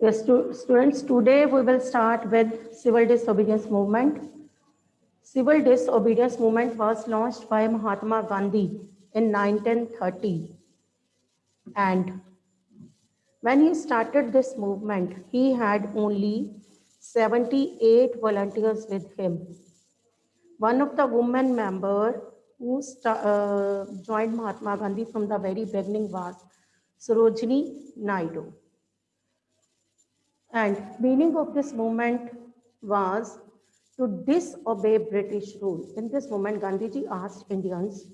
Yes, students, today we will start with civil disobedience movement. Civil disobedience movement was launched by Mahatma Gandhi in 1930. And when he started this movement, he had only 78 volunteers with him. One of the women members who joined Mahatma Gandhi from the very beginning was Sarojini Naidu. And meaning of this movement was to disobey British rule. In this moment, Gandhiji asked Indians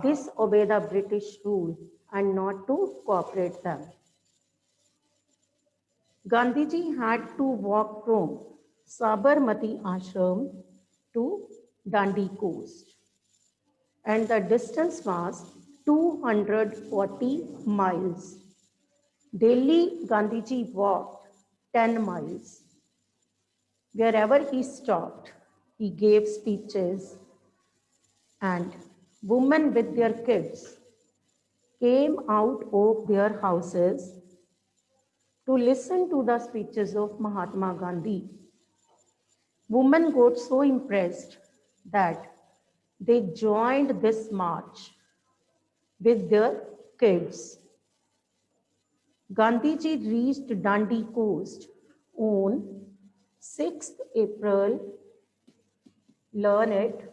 disobey the British rule and not to cooperate them. Gandhiji had to walk from Sabarmati Ashram to Dandi Coast, and the distance was 240 miles. Daily, Gandhiji walked 10 miles. Wherever he stopped, he gave speeches, and women with their kids came out of their houses to listen to the speeches of Mahatma Gandhi. Women got so impressed that they joined this march with their kids. Gandhiji reached Dandi Coast on 6th April. Learn it.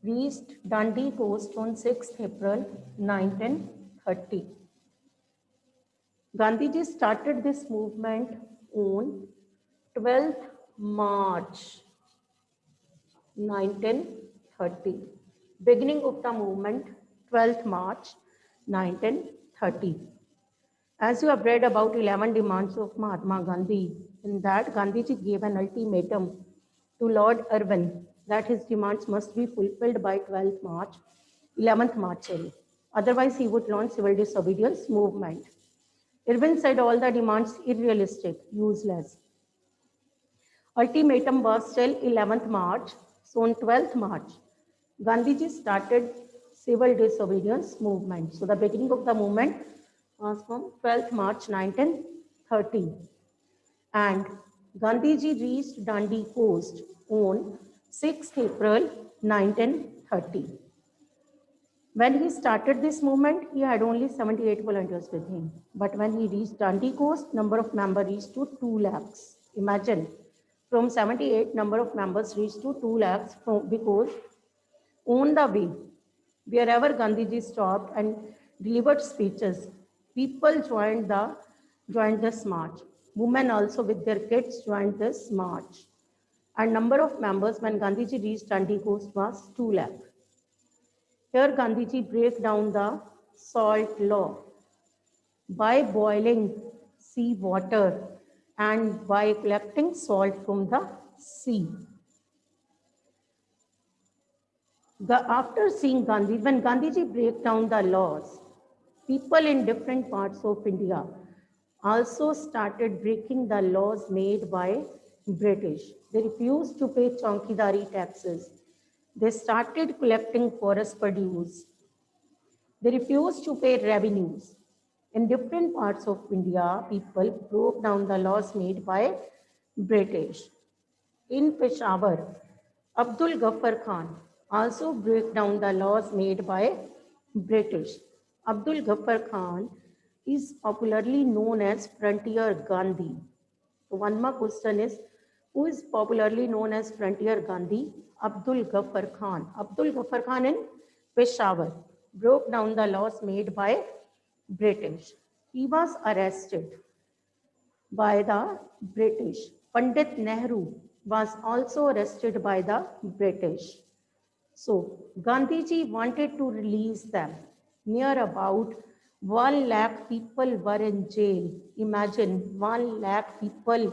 Reached Dundee Coast on 6th April 1930. Gandhiji started this movement on 12th March 1930. Beginning of the movement 12th March 1930. As you have read about 11 demands of Mahatma Gandhi, in that Gandhiji gave an ultimatum to Lord Irwin that his demands must be fulfilled by 12th March, 11th March. Otherwise, he would launch civil disobedience movement. Irwin said all the demands unrealistic, useless. Ultimatum was till 11th March. So on 12th March, Gandhiji started civil disobedience movement. So the beginning of the movement was from 12th March 1930. And Gandhiji reached Dandi Coast on 6th April 1930. When he started this movement, he had only 78 volunteers with him. But when he reached Dandi Coast, number of members reached to 2 lakhs. Imagine, from 78, number of members reached to 2 lakhs because on the way, wherever Gandhiji stopped and delivered speeches, people joined this march. Women also with their kids joined this march. And number of members when Gandhiji reached Dandi Coast was 2 lakh. Here Gandhiji break down the salt law by boiling sea water and by collecting salt from the sea. After seeing Gandhi, when Gandhiji break down the laws, people in different parts of India also started breaking the laws made by British. They refused to pay chowkidari taxes. They started collecting forest produce. They refused to pay revenues. In different parts of India, people broke down the laws made by British. In Peshawar, Abdul Ghaffar Khan also broke down the laws made by British. Abdul Ghaffar Khan is popularly known as Frontier Gandhi. So one more question is, who is popularly known as Frontier Gandhi? Abdul Ghaffar Khan. Abdul Ghaffar Khan in Peshawar broke down the laws made by British. He was arrested by the British. Pandit Nehru was also arrested by the British. So Gandhiji wanted to release them. Near about 1 lakh people were in jail. Imagine 1 lakh people,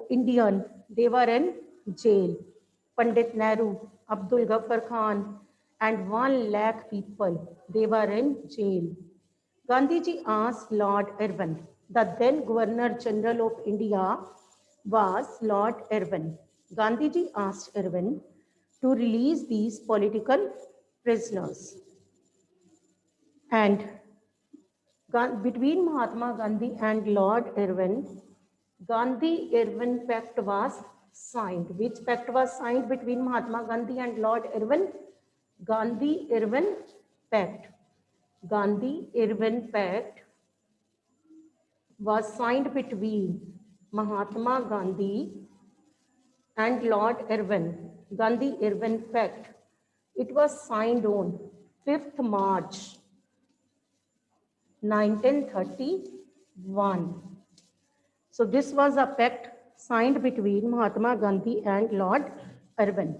Indian, they were in jail. Pandit Nehru, Abdul Ghaffar Khan, and 1 lakh people, they were in jail. Gandhiji asked Lord Irwin, the then Governor General of India was Lord Irwin. Gandhiji asked Irwin to release these political prisoners. And Between Mahatma Gandhi and Lord Irwin, Gandhi-Irwin Pact was signed. Which pact was signed between Mahatma Gandhi and Lord Irwin? Gandhi-Irwin Pact. Gandhi-Irwin Pact was signed between Mahatma Gandhi and Lord Irwin. Gandhi-Irwin Pact. It was signed on 5th March 1931. So this was a pact signed between Mahatma Gandhi and Lord Irwin.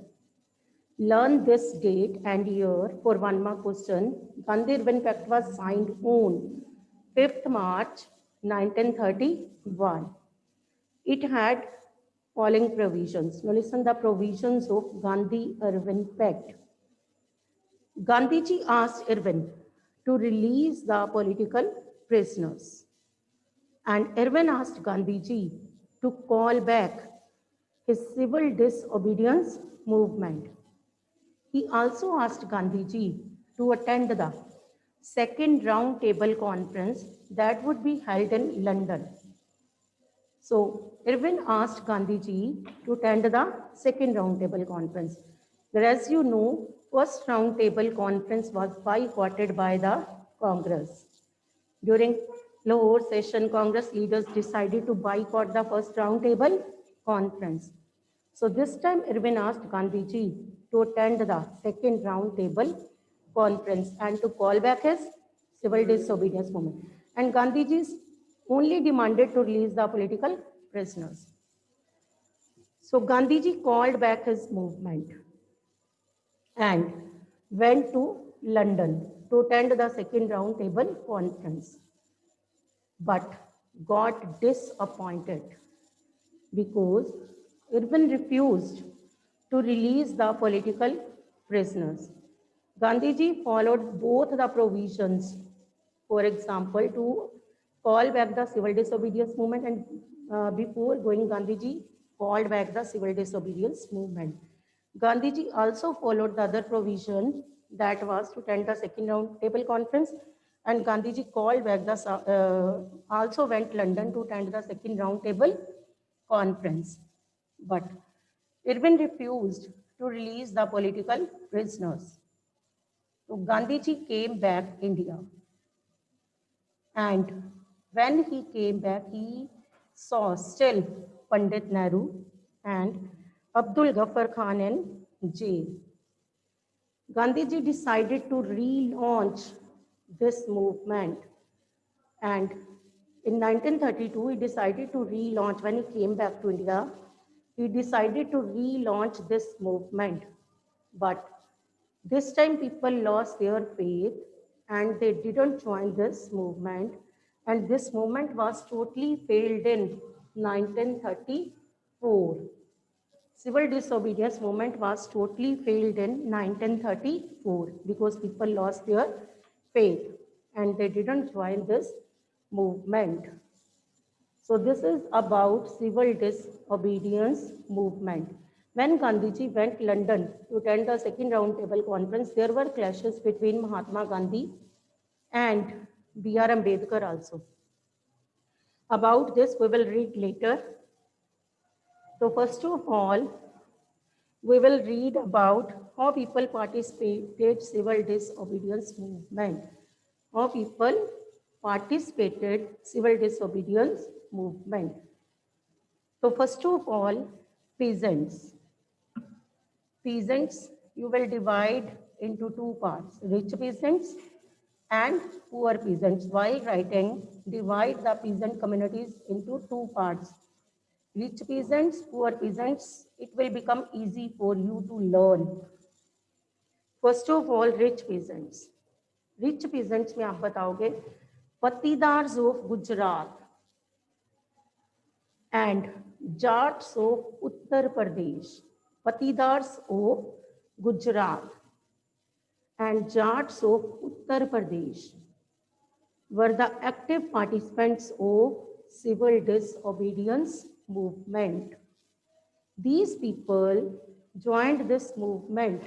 Learn this date and year for one more question. Gandhi-Irwin Pact was signed on 5th March 1931. It had following provisions. Now listen the provisions of Gandhi-Irwin Pact. Gandhiji asked Irwin to release the political prisoners, and Irwin asked Gandhiji to call back his civil disobedience movement. He also asked Gandhiji to attend the second round table conference that would be held in London. So Irwin asked Gandhiji to attend the second round table conference. But as you know, first round table conference was boycotted by the Congress. During Lahore session, Congress leaders decided to boycott the first round table conference. So this time Irwin asked Gandhiji to attend the second round table conference and to call back his civil disobedience movement. And Gandhiji only demanded to release the political prisoners. So Gandhiji called back his movement and went to London to attend the second round table conference, but got disappointed because Irwin refused to release the political prisoners. Gandhiji followed both the provisions. For example, to call back the civil disobedience movement, and before going, Gandhiji called back the civil disobedience movement. Gandhiji also followed the other provision, that was to attend the second round table conference, and Gandhiji called back also went to London to attend the second round table conference. But Irwin refused to release the political prisoners. So Gandhiji came back India. And when he came back, he saw still Pandit Nehru and Abdul Ghaffar Khan in jail. Gandhiji decided to relaunch this movement. And in 1932, he decided to relaunch, when he came back to India, he decided to relaunch this movement. But this time people lost their faith and they didn't join this movement. And this movement was totally failed in 1934. Civil disobedience movement was totally failed in 1934 because people lost their faith and they didn't join this movement. So this is about civil disobedience movement. When Gandhiji went to London to attend the second round table conference, there were clashes between Mahatma Gandhi and B.R. Ambedkar also. About this we will read later. So first of all, we will read about how people participated civil disobedience movement. How people participated civil disobedience movement. So first of all, peasants. Peasants, you will divide into two parts, rich peasants and poor peasants. While writing, divide the peasant communities into two parts. Rich peasants, poor peasants, it will become easy for you to learn. First of all, rich peasants. Rich peasants में आप बताओगे Patidars of Gujarat and Jats of Uttar Pradesh. Patidars of Gujarat and Jats of Uttar Pradesh were the active participants of civil disobedience movement. These people joined this movement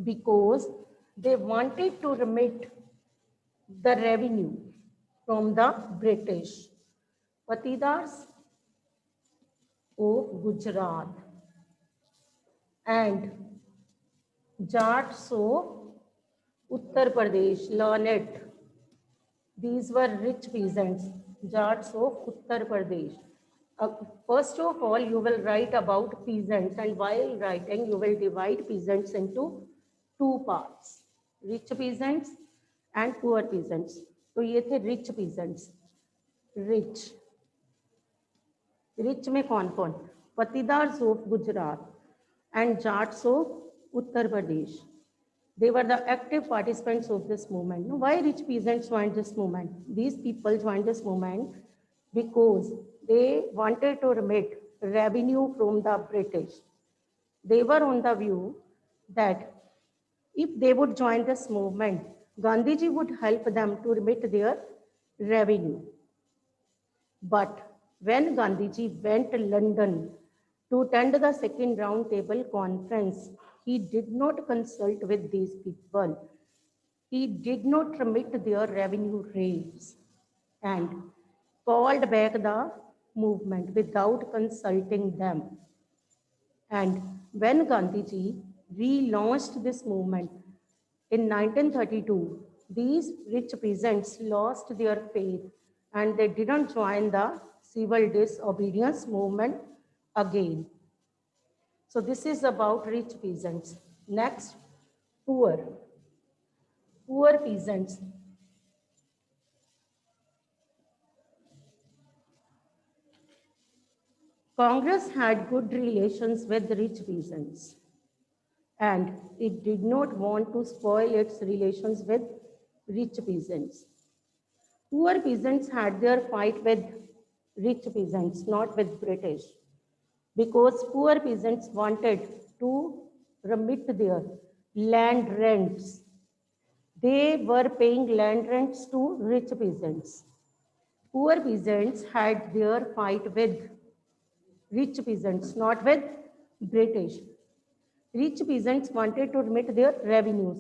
because they wanted to remit the revenue from the British. Patidars of Gujarat and Jats of Uttar Pradesh, learn it. These were rich peasants, Jats of Uttar Pradesh. First of all, you will write about peasants, and while writing, you will divide peasants into two parts, rich peasants and poor peasants. तो ये थे rich peasants. Rich. Rich में कौन कौन? Patidars of Gujarat and Jats of Uttar Pradesh. They were the active participants of this movement. Now, why rich peasants joined this movement? These people joined this movement because they wanted to remit revenue from the British. They were on the view that if they would join this movement, Gandhiji would help them to remit their revenue. But when Gandhiji went to London to attend the second round table conference, he did not consult with these people. He did not remit their revenue rates and called back the movement without consulting them. And when Gandhiji relaunched this movement in 1932, these rich peasants lost their faith and they didn't join the civil disobedience movement again. So this is about rich peasants. Next, poor. Poor peasants. Congress had good relations with rich peasants and it did not want to spoil its relations with rich peasants. Poor peasants had their fight with rich peasants, not with British, because poor peasants wanted to remit their land rents. They were paying land rents to rich peasants. Poor peasants had their fight with rich peasants, not with British. Rich peasants wanted to remit their revenues.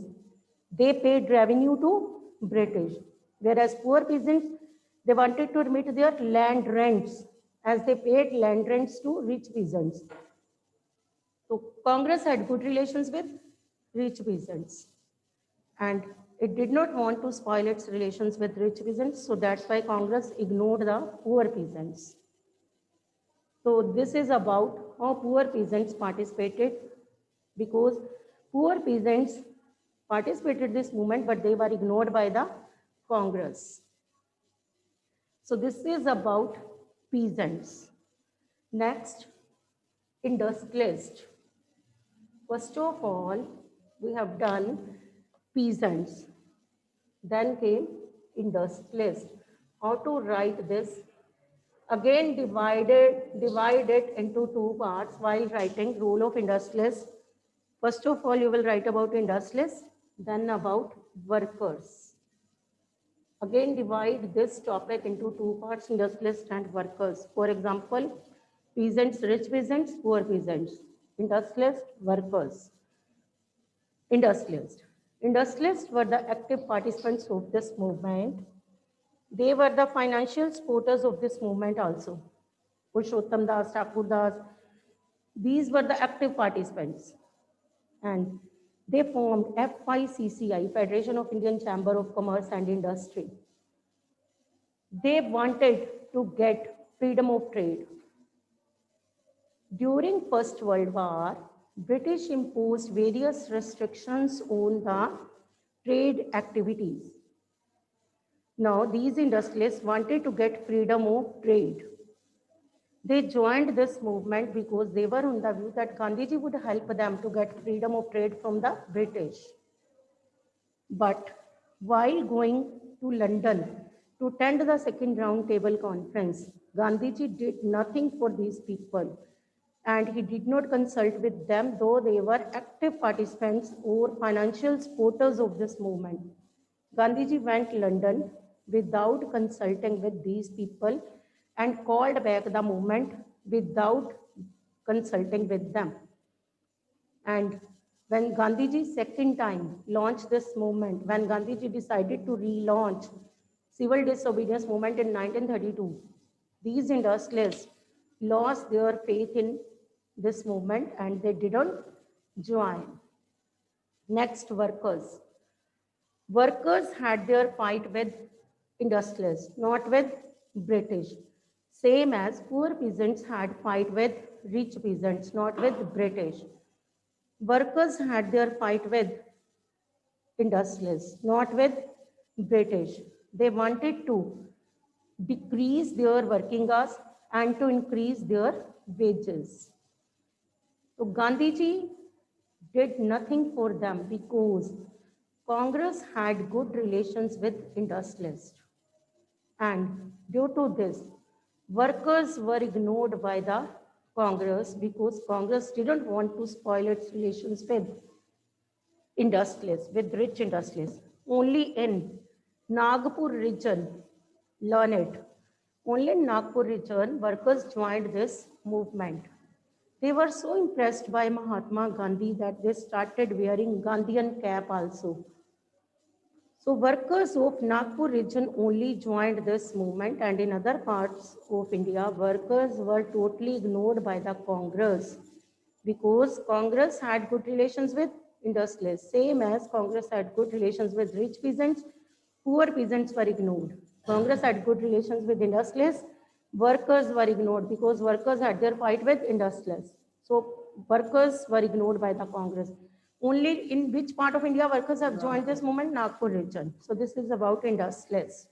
They paid revenue to British. Whereas poor peasants, they wanted to remit their land rents as they paid land rents to rich peasants. So Congress had good relations with rich peasants and it did not want to spoil its relations with rich peasants. So that's why Congress ignored the poor peasants. So this is about how poor peasants participated because poor peasants participated in this movement, but they were ignored by the Congress. So this is about peasants. Next, industrialist. First of all, we have done peasants. Then came industrialist. How to write this? Again, divide it into two parts while writing role of industrialist. First of all, you will write about industrialists, then about workers. Again, divide this topic into two parts, industrialists and workers. For example, peasants, rich peasants, poor peasants, industrialists, workers. Industrialists. Industrialists were the active participants of this movement. They were the financial supporters of this movement also. Purushottam Das, Thakur Das, these were the active participants. And they formed FICCI, Federation of Indian Chamber of Commerce and Industry. They wanted to get freedom of trade. During First World War, British imposed various restrictions on the trade activities. Now, these industrialists wanted to get freedom of trade. They joined this movement because they were on the view that Gandhiji would help them to get freedom of trade from the British. But while going to London to attend the second round table conference, Gandhiji did nothing for these people and he did not consult with them, though they were active participants or financial supporters of this movement. Gandhiji went to London without consulting with these people and called back the movement without consulting with them. And When Gandhiji second time launched this movement, when Gandhiji decided to relaunch civil disobedience movement in 1932, these industrialists lost their faith in this movement and they didn't join. Next, workers. Workers had their fight with industrialists, not with British. Same as poor peasants had fight with rich peasants, not with British. Workers had their fight with industrialists, not with British. They wanted to decrease their working hours and to increase their wages. So Gandhiji did nothing for them because Congress had good relations with industrialists. And due to this, workers were ignored by the Congress because Congress didn't want to spoil its relations with industrialists, with rich industrialists. Only in Nagpur region, learn it. Only in Nagpur region, workers joined this movement. They were so impressed by Mahatma Gandhi that they started wearing Gandhian cap also. So workers of Nagpur region only joined this movement, and in other parts of India, workers were totally ignored by the Congress because Congress had good relations with industrialists, same as Congress had good relations with rich peasants, poor peasants were ignored. Congress had good relations with industrialists, workers were ignored because workers had their fight with industrialists. So workers were ignored by the Congress. Only in which part of India workers have joined this movement? Nagpur region. So this is about industrialists.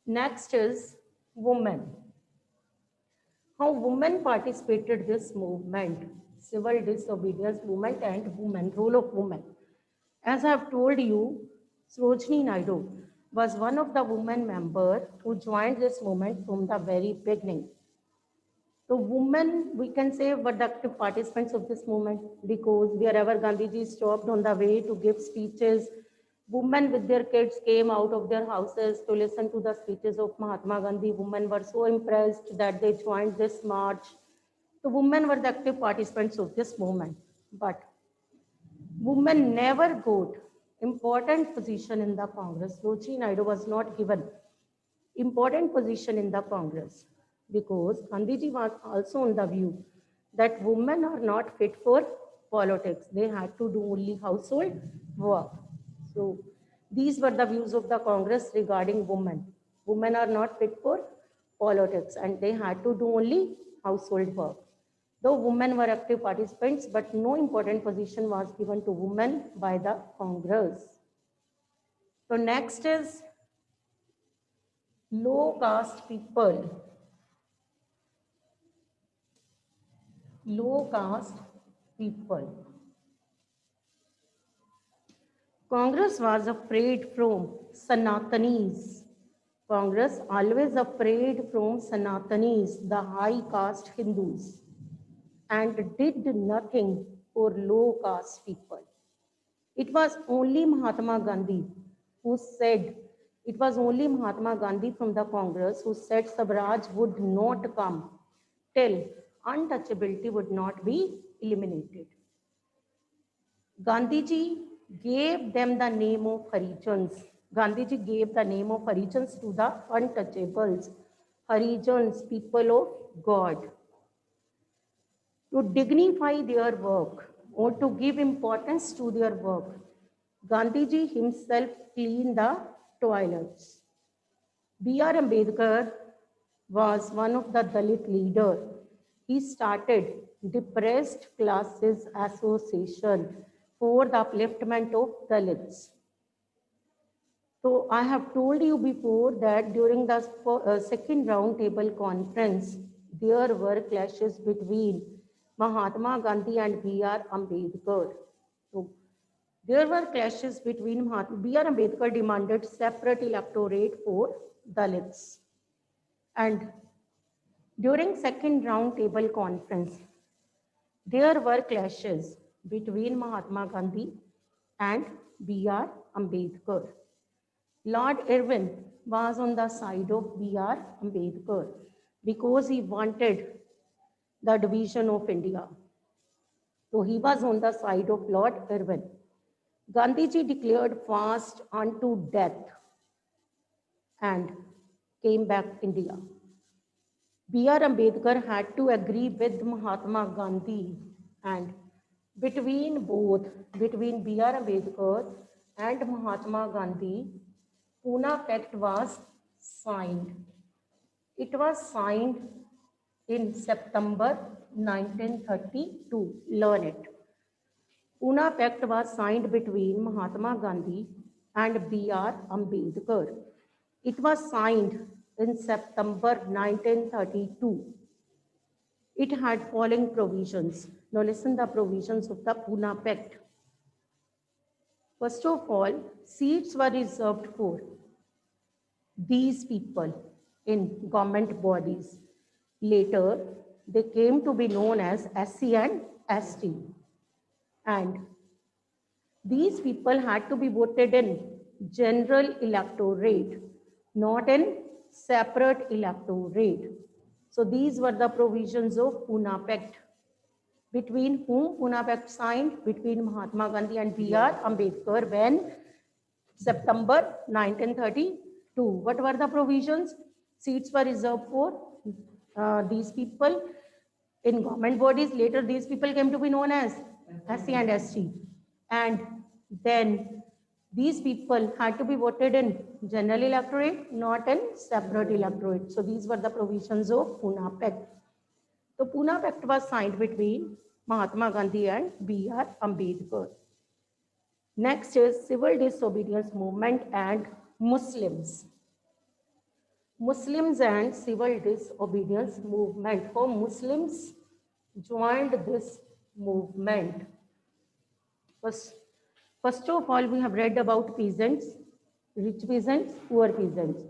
Next is women. How women participated this movement, civil disobedience movement and women, role of women. As I have told you, Sarojini Naidu was one of the women members who joined this movement from the very beginning. So women, we can say, were the active participants of this movement because wherever Gandhiji stopped on the way to give speeches, women with their kids came out of their houses to listen to the speeches of Mahatma Gandhi. Women were so impressed that they joined this march. So women were the active participants of this movement. But women never got important position in the Congress. Sarojini Naidu was not given important position in the Congress because Gandhiji was also on the view that women are not fit for politics. They had to do only household work. So these were the views of the Congress regarding women. Women are not fit for politics and they had to do only household work. Though women were active participants, but no important position was given to women by the Congress. So next is low caste people. Low caste people. Congress was afraid from Sanatanis. Congress always afraid from Sanatanis, the high caste Hindus, and did nothing for low caste people. It was only Mahatma Gandhi who said, it was only Mahatma Gandhi from the Congress who said Swaraj would not come till untouchability would not be eliminated. Gandhiji gave them the name of Harijans. Gandhiji gave the name of Harijans to the untouchables. Harijans, people of God. To dignify their work or to give importance to their work, Gandhiji himself cleaned the toilets. B.R. Ambedkar was one of the Dalit leaders. He started Depressed Classes Association for the upliftment of Dalits. So I have told you before that during the second round table conference, there were clashes between Mahatma Gandhi and B.R. Ambedkar. So there were clashes between B.R. Ambedkar demanded separate electorate for Dalits. And during second round table conference, there were clashes between Mahatma Gandhi and B.R. Ambedkar. Lord Irwin was on the side of B.R. Ambedkar because he wanted the division of India. So he was on the side of Lord Irwin. Gandhiji declared fast unto death and came back India. B.R. Ambedkar had to agree with Mahatma Gandhi, and between B.R. Ambedkar and Mahatma Gandhi, Pune Pact was signed. It was signed in September 1932. Learn it. Pune Pact was signed between Mahatma Gandhi and B.R. Ambedkar. It was signed in September 1932. It had following provisions. Now listen the provisions of the Pune Pact. First of all, seats were reserved for these people in government bodies. Later, they came to be known as SC and ST. And these people had to be voted in general electorate, not in separate electorate. So these were the provisions of Pune Pact. Between whom Pune Pact signed? Between Mahatma Gandhi and B.R. Ambedkar when September 1932. What were the provisions? Seats were reserved for these people in government bodies. Later, these people came to be known as SC and ST. And then these people had to be voted in general electorate, not in separate electorate. So these were the provisions of Pune Pact. The Pune Pact was signed between Mahatma Gandhi and B.R. Ambedkar. Next is civil disobedience movement and Muslims. Muslims and civil disobedience movement. How Muslims joined this movement? First of all, we have read about peasants, rich peasants, poor peasants.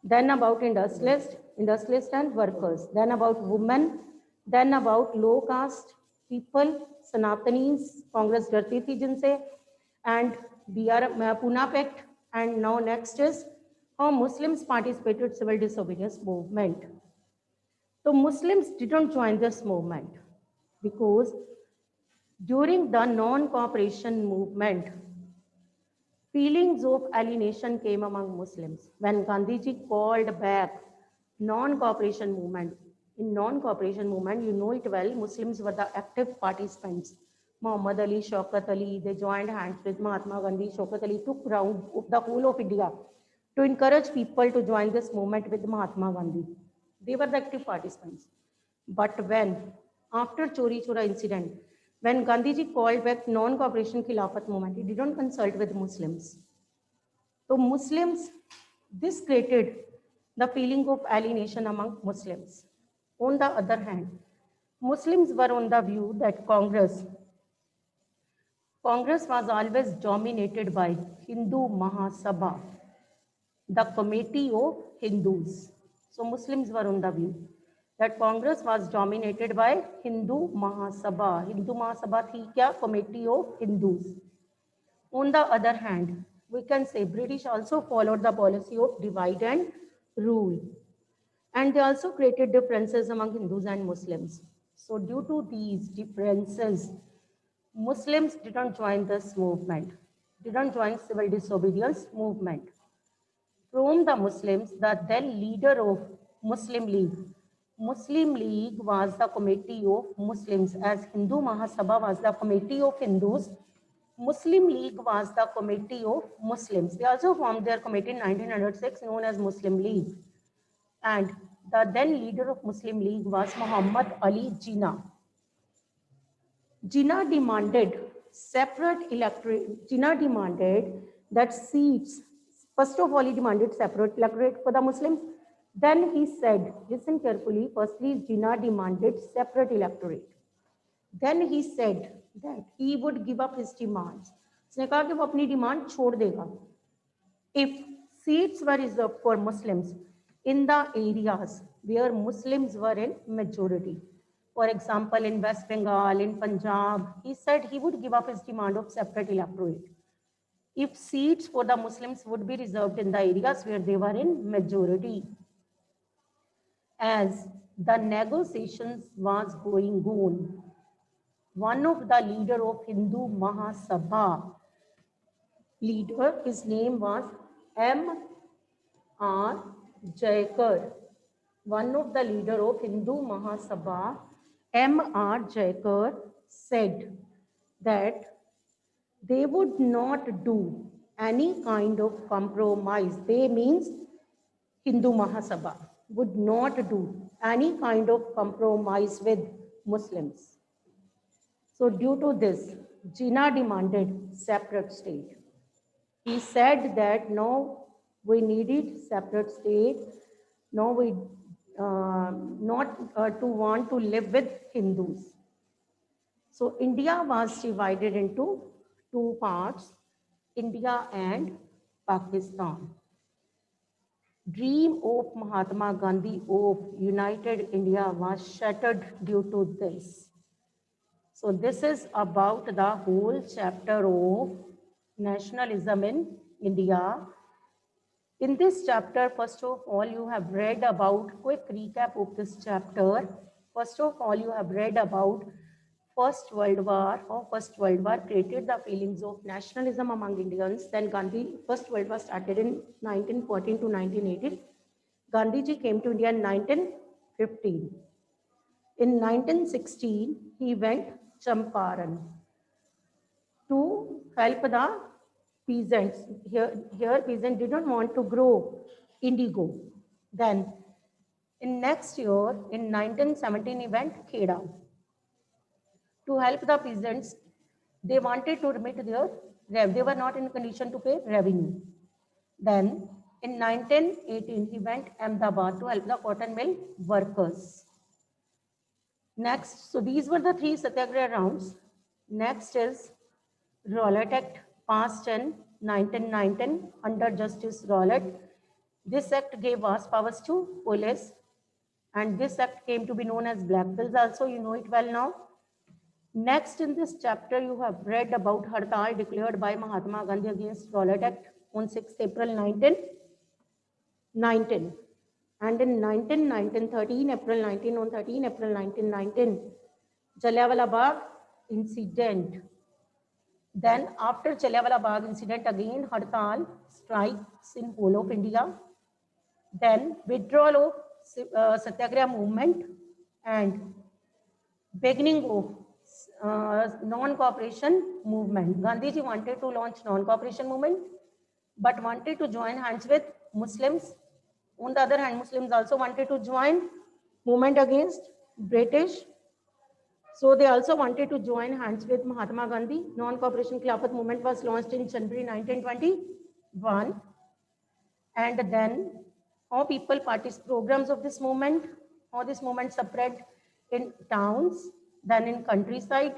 Then about industrialists and workers. Then about women. Then about low caste people, Sanatanis, Congress डरती थी जिनसे, and B.R. Pune Pact. And now next is how Muslims participated civil disobedience movement. So Muslims didn't join this movement because during the non-cooperation movement, feelings of alienation came among Muslims. When Gandhiji called back non-cooperation movement, in non-cooperation movement, you know it well, Muslims were the active participants. Muhammad Ali, Shaukat Ali, they joined hands with Mahatma Gandhi. Shaukat Ali took round of the whole of India to encourage people to join this movement with Mahatma Gandhi. They were the active participants. But when, after Chori Chora incident, when Gandhiji called back non-cooperation Khilafat movement, he didn't consult with Muslims. So Muslims, this created the feeling of alienation among Muslims. On the other hand, Muslims were on the view that Congress was always dominated by Hindu Mahasabha, the committee of Hindus. So Muslims were on the view that Congress was dominated by Hindu Mahasabha. Hindu Mahasabha thi kya? Committee of Hindus. On the other hand, we can say British also followed the policy of divide and rule. And they also created differences among Hindus and Muslims. So due to these differences, Muslims didn't join this movement, didn't join civil disobedience movement. From the Muslims, the then leader of Muslim League was the committee of Muslims, as Hindu Mahasabha was the committee of Hindus. Muslim League was the committee of Muslims. They also formed their committee in 1906 known as Muslim League. And the then leader of Muslim League was Muhammad Ali Jinnah. Jinnah demanded separate electorate. Jinnah demanded that seats, first of all, he demanded separate electorate for the Muslims. Then he said, listen carefully, firstly, Jinnah demanded separate electorate. Then he said that he would give up his demands. उसने कहा कि वो अपनी demand छोड़ देगा. If seats were reserved for Muslims in the areas where Muslims were in majority, for example, in West Bengal, in Punjab, he said he would give up his demand of separate electorate if seats for the Muslims would be reserved in the areas where they were in majority. As the negotiations was going on, one of the leader of Hindu Mahasabha leader, his name was M. R. Jaikar. One of the leader of Hindu Mahasabha, M. R. Jaikar, said that they would not do any kind of compromise. They means Hindu Mahasabha would not do any kind of compromise with Muslims. So due to this, Jinnah demanded separate state. He said that no, we needed separate state. No, we not to want to live with Hindus. So India was divided into two parts, India and Pakistan. Dream of Mahatma Gandhi of United India was shattered due to this. So this is about the whole chapter of nationalism in India. In this chapter, first of all, you have read about, quick recap of this chapter. First of all, you have read about First World War, or First World War created the feelings of nationalism among Indians. Then Gandhi, First World War started in 1914 to 1918. Gandhiji came to India in 1915. In 1916, he went Champaran to help the peasants. Here peasants did not want to grow indigo. Then in next year, in 1917, he went Kheda to help the peasants. They wanted to remit their revenue. They were not in condition to pay revenue. Then in 1918, he went Ahmedabad to help the cotton mill workers. Next, so these were the three Satyagraha rounds. Next is Rowlatt Act passed in 1919 under Justice Rowlatt. This act gave vast powers to police, and this act came to be known as Black Bills also, you know it well now. Next in this chapter, you have read about Hartal declared by Mahatma Gandhi against Rowlatt Act on 6th April 1919. And in 1919, 13 April 19, on 13 April 1919, Jallianwala Bagh incident. Then after Jallianwala Bagh incident, again Hartal strikes in whole of India. Then withdrawal of Satyagraha movement and beginning of non-cooperation movement. Gandhiji wanted to launch non-cooperation movement, but wanted to join hands with Muslims. On the other hand, Muslims also wanted to join movement against British. So they also wanted to join hands with Mahatma Gandhi. Non-cooperation Khilafat movement was launched in January 1921. And then how people participate programs of this movement, how this movement spread in towns, then in countryside,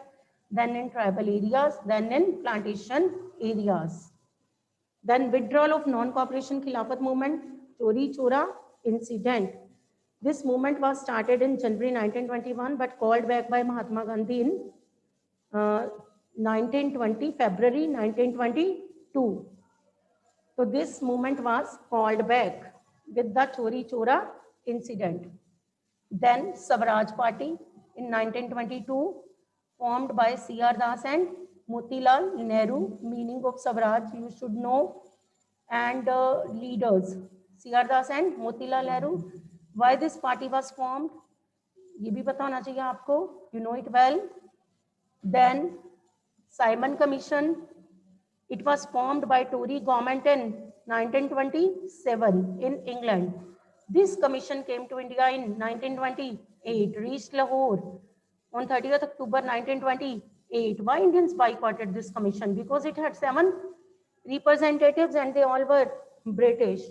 then in tribal areas, then in plantation areas. Then withdrawal of non-cooperation Khilafat movement, Chori Chora incident. This movement was started in January 1921 but called back by Mahatma Gandhi in 1920, February 1922. So this movement was called back with the Chori Chora incident. Then Swaraj Party in 1922, formed by C.R. Das and Motilal Nehru. Meaning of Swaraj you should know, and leaders C.R. Das and Motilal Nehru. Why this party was formed? ये भी पता होना चाहिए आपको. You know it well. Then Simon Commission. It was formed by Tory government in 1927 in England. This commission came to India in 1928, reached Lahore on 30th October 1928. Why Indians boycotted this commission? Because it had 7 representatives and they all were British.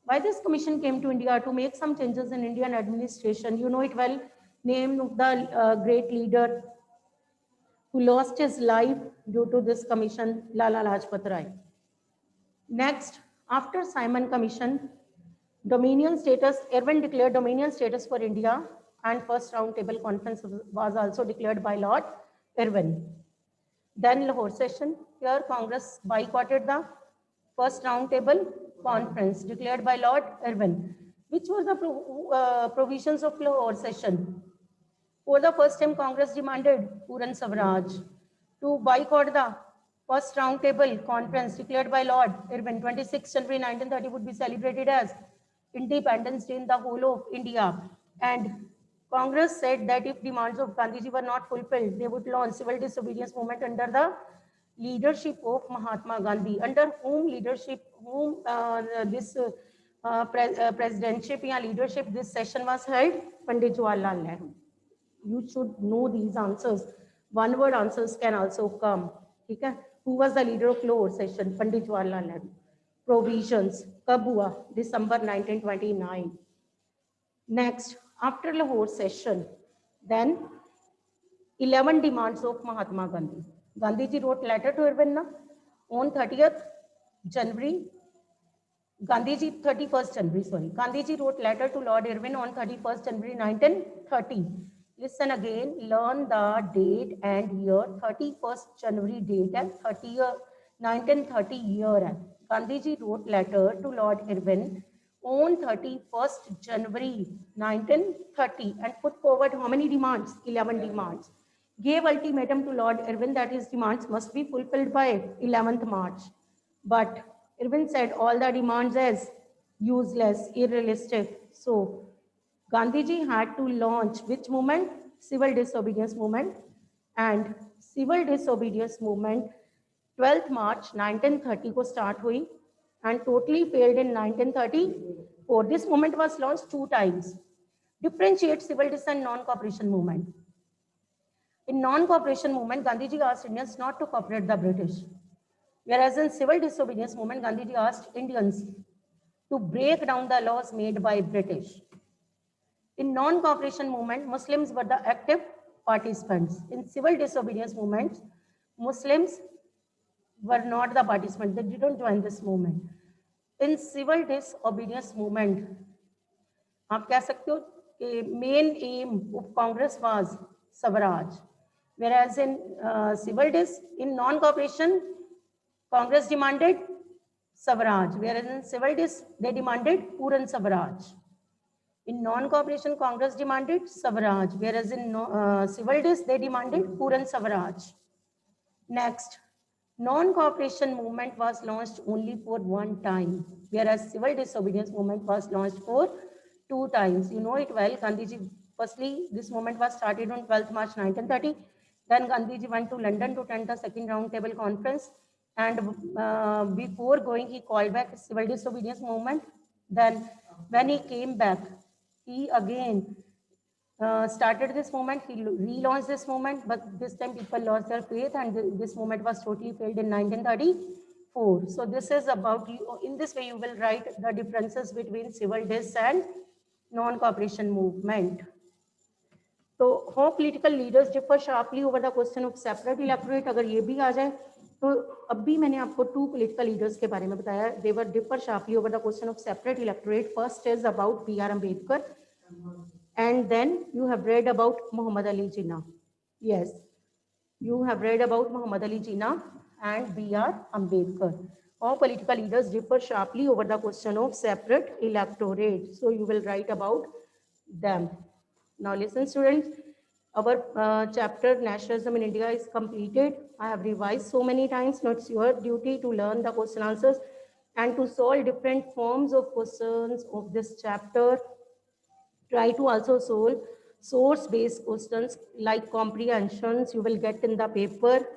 Why this commission came to India? To make some changes in Indian administration. You know it well. Name of the great leader who lost his life due to this commission, Lala Lajpat Rai. Next, after Simon Commission, Dominion status, Irwin declared Dominion status for India, and first round table conference was also declared by Lord Irwin. Then Lahore session, here Congress boycotted the first round table conference declared by Lord Irwin. Which was the provisions of Lahore session? For the first time, Congress demanded Puran Swaraj to boycott the first roundtable conference declared by Lord Irwin. 26 January 1930 would be celebrated as Independence Day in the whole of India. And Congress said that if demands of Gandhiji were not fulfilled, they would launch civil disobedience movement under the leadership of Mahatma Gandhi. Under whom leadership, this presidentship or leadership, this session was held? Pandit Jawaharlal Nehru. You should know these answers. One word answers can also come. Okay? Who was the leader of Lahore session? Pandit Jawaharlal Nehru. Provisions. Kab hua? December 1929. Next, after Lahore session, then 11 demands of Mahatma Gandhi. Gandhiji wrote letter to Irwin on 30th January. Gandhiji, 31st January, sorry. Gandhiji wrote letter to Lord Irwin on 31st January 1930. Listen again, learn the date and year, 31st January date and 1930 year. Gandhiji wrote letter to Lord Irwin on 31st January 1930 and put forward how many demands? 11 demands. Gave ultimatum to Lord Irwin that his demands must be fulfilled by 11th March. But Irwin said all the demands as useless, unrealistic. So Gandhiji had to launch which movement? Civil disobedience movement. And civil disobedience movement 12th March 1930 को start हुई and totally failed in 1934. This movement was launched 2 times. Differentiate civil dis and non-cooperation movement. In non-cooperation movement, Gandhiji asked Indians not to cooperate the British. Whereas in civil disobedience movement, Gandhiji asked Indians to break down the laws made by British. In non-cooperation movement, Muslims were the active participants. In civil disobedience movements, Muslims were not the participants. They didn't join this movement. In civil disobedience movement, आप कह सकते हो कि main aim of Congress was Swaraj. Whereas in civil dis, in non-cooperation, Congress demanded Swaraj, whereas in civil dis, they demanded Puran Swaraj. In non-cooperation, Congress demanded Swaraj, whereas in civil dis, they demanded Puran Swaraj. Next, non-cooperation movement was launched only for 1 time, whereas civil disobedience movement was launched for 2 times. You know it well. Gandhiji, firstly, this movement was started on 12th March 1930. Then Gandhiji went to London to attend the second round table conference. And before going, he called back civil disobedience movement. Then when he came back, he again started this movement. He relaunched this movement, but this time people lost their faith and this movement was totally failed in 1934. So this is about, in this way you will write the differences between civil dis and non-cooperation movement. So how political leaders differ sharply over the question of separate electorate, अगर ये भी आ जाए तो अब भी मैंने आपको 2 political leaders के बारे में बताया. They were differ sharply over the question of separate electorate. First is about B.R. Ambedkar, and then you have read about Muhammad Ali Jinnah. Yes, you have read about Muhammad Ali Jinnah and B.R. Ambedkar. All political leaders differ sharply over the question of separate electorate. So you will write about them. Now listen, students, our chapter Nationalism in India is completed. I have revised so many times. Now it's your duty to learn the question answers and to solve different forms of questions of this chapter. Try to also solve source-based questions like comprehensions you will get in the paper.